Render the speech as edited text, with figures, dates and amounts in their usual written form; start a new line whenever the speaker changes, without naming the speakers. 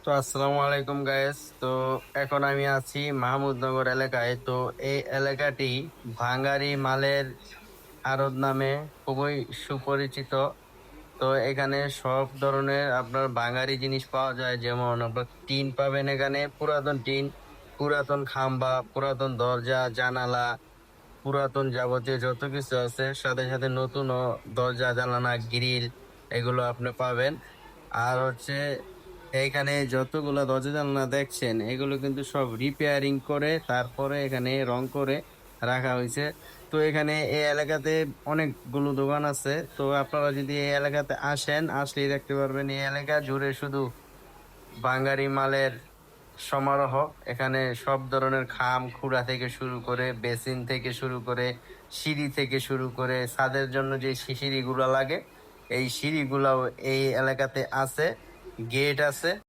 তো আসসালামু আলাইকুম গায়েস। তো এখন আমি আছি মাহমুদনগর এলাকায়। তো এই এলাকাটি ভাঙ্গারি মালের আড়ত নামে খুবই সুপরিচিত। তো এখানে সব ধরনের আপনার ভাঙ্গারি জিনিস পাওয়া যায়, যেমন আপনার টিন পাবেন এখানে, পুরাতন টিন, পুরাতন খাম্বা, পুরাতন দরজা জানালা, পুরাতন যাবতীয় যত কিছু আছে, সাথে সাথে নতুনও দরজা জানালা গ্রিল, এগুলো আপনি পাবেন। আর হচ্ছে এইখানে যতগুলা দরজা জানলা দেখছেন, এগুলো কিন্তু সব রিপেয়ারিং করে তারপরে এখানে রং করে রাখা হয়েছে। তো এখানে এই এলাকাতে অনেকগুলো দোকান আছে। তো আপনারা যদি এই এলাকাতে আসেন, আসলেই দেখতে পারবেন এই এলাকা জুড়ে শুধু বাঙালি মালের সমারোহ। এখানে সব ধরনের খাম খুঁড়া থেকে শুরু করে, বেসিন থেকে শুরু করে, সিঁড়ি থেকে শুরু করে, ছাদের জন্য যে সিঁড়িগুলো লাগে, এই সিঁড়িগুলাও এই এলাকাতে আছে। গেট আছে।